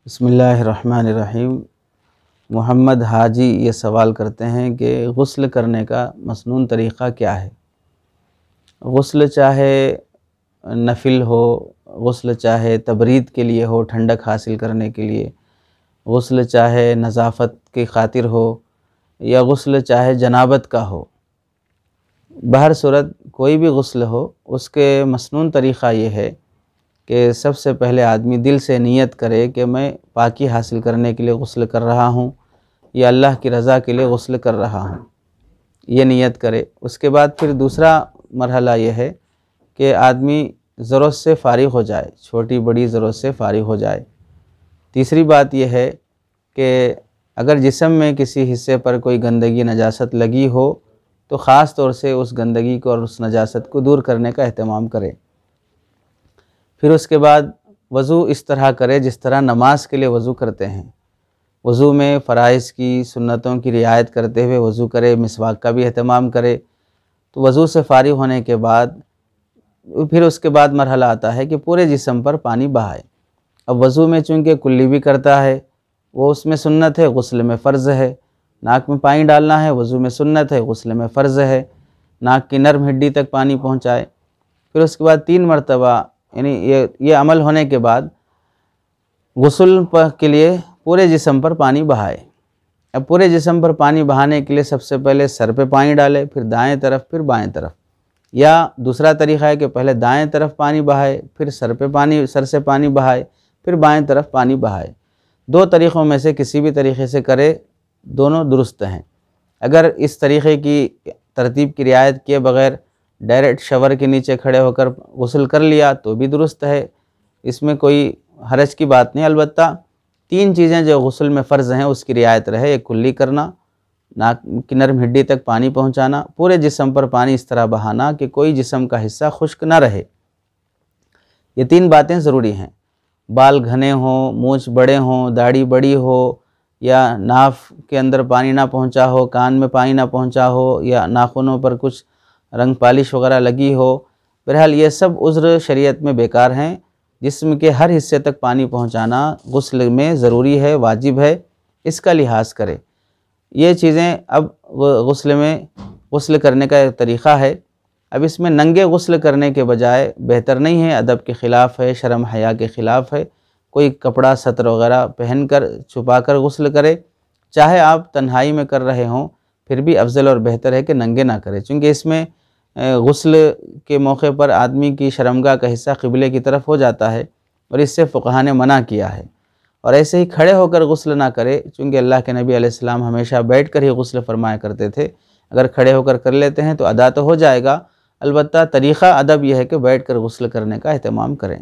بسم اللہ الرحمن الرحیم۔ محمد حاجی یہ سوال کرتے ہیں کہ غسل کرنے کا مسنون طریقہ کیا ہے؟ غسل چاہے نفل ہو، غسل چاہے تبرید کے لیے ہو، ٹھنڈک حاصل کرنے کے لیے، غسل چاہے نظافت کی خاطر ہو، یا غسل چاہے جنابت کا ہو، بہر صورت کوئی بھی غسل ہو، اس کے مسنون طریقہ یہ ہے کہ سب سے پہلے آدمی دل سے نیت کرے کہ میں پاکی حاصل کرنے کے لیے غسل کر رہا ہوں یا اللہ کی رضا کے لیے غسل کر رہا ہوں، یہ نیت کرے۔ اس کے بعد پھر دوسرا مرحلہ یہ ہے کہ آدمی ضرورت سے فارغ ہو جائے، چھوٹی بڑی ضرورت سے فارغ ہو جائے۔ تیسری بات یہ ہے کہ اگر جسم میں کسی حصے پر کوئی گندگی نجاست لگی ہو تو خاص طور سے اس گندگی کو اور اس نجاست کو دور کرنے کا اہتمام کرے۔ پھر اس کے بعد وضو اس طرح کرے جس طرح نماز کے لیے وضو کرتے ہیں، وضو میں فرائض کی سنتوں کی رعایت کرتے ہوئے وضو کرے، مسواک کا بھی اہتمام کرے۔ تو وضو سے فارغ ہونے کے بعد پھر اس کے بعد مرحلہ آتا ہے کہ پورے جسم پر پانی بہائے۔ اب وضو میں چونکہ کلی بھی کرتا ہے، وہ اس میں سنت ہے، غسل میں فرض ہے۔ ناک میں پانی ڈالنا ہے، وضو میں سنت ہے، غسل میں فرض ہے۔ ناک کی نرم ہڈی تک پانی پہنچائے۔ پھر اس کے بعد 3 مرتبہ یعنی یہ عمل ہونے کے بعد غسل کے لیے پورے جسم پر پانی بہائے۔ اب پورے جسم پر پانی بہانے کے لیے سب سے پہلے سر پہ پانی ڈالے، پھر دائیں طرف، پھر بائیں طرف۔ یا دوسرا طریقہ ہے کہ پہلے دائیں طرف پانی بہائے، پھر سر سے پانی بہائے، پھر بائیں طرف پانی بہائے۔ 2 طریقوں میں سے کسی بھی طریقے سے کرے، دونوں درست ہیں۔ اگر اس طریقے کی ترتیب کی رعایت کیے بغیر ڈائریکٹ شاور کے نیچے کھڑے ہو کر غسل کر لیا تو بھی درست ہے، اس میں کوئی حرج کی بات نہیں۔ البتہ 3 چیزیں جو غسل میں فرض ہیں اس کی رعایت رہے: ایک کلی کرنا، ناک کی نرم ہڈی تک پانی پہنچانا، پورے جسم پر پانی اس طرح بہانا کہ کوئی جسم کا حصہ خشک نہ رہے۔ یہ 3 باتیں ضروری ہیں۔ بال گھنے ہوں، مونچھ بڑے ہوں، داڑھی بڑی ہو، یا ناف کے اندر پانی نہ پہنچا ہو، کان میں پانی نہ پہنچا ہو، یا ناخنوں پر کچھ رنگ پالش وغیرہ لگی ہو، بہرحال یہ سب عذر شریعت میں بیکار ہیں۔ جسم کے ہر حصے تک پانی پہنچانا غسل میں ضروری ہے، واجب ہے، اس کا لحاظ کرے۔ یہ چیزیں اب غسل کرنے کا ایک طریقہ ہے۔ اب اس میں ننگے غسل کرنے کے بجائے بہتر نہیں ہے، ادب کے خلاف ہے، شرم حیا کے خلاف ہے، کوئی کپڑا سطر وغیرہ پہن کر چھپا کر غسل کرے۔ چاہے آپ تنہائی میں کر رہے ہوں پھر بھی افضل اور بہتر ہے کہ ننگے نہ کرے، چونکہ اس میں غسل کے موقع پر آدمی کی شرمگاہ کا حصہ قبلے کی طرف ہو جاتا ہے، اور اس سے فقہاء نے منع کیا ہے۔ اور ایسے ہی کھڑے ہو کر غسل نہ کرے، چونکہ اللہ کے نبی علیہ السلام ہمیشہ بیٹھ کر ہی غسل فرمایا کرتے تھے۔ اگر کھڑے ہو کر لیتے ہیں تو ادا تو ہو جائے گا، البتہ طریقہ ادب یہ ہے کہ بیٹھ کر غسل کرنے کا اہتمام کریں۔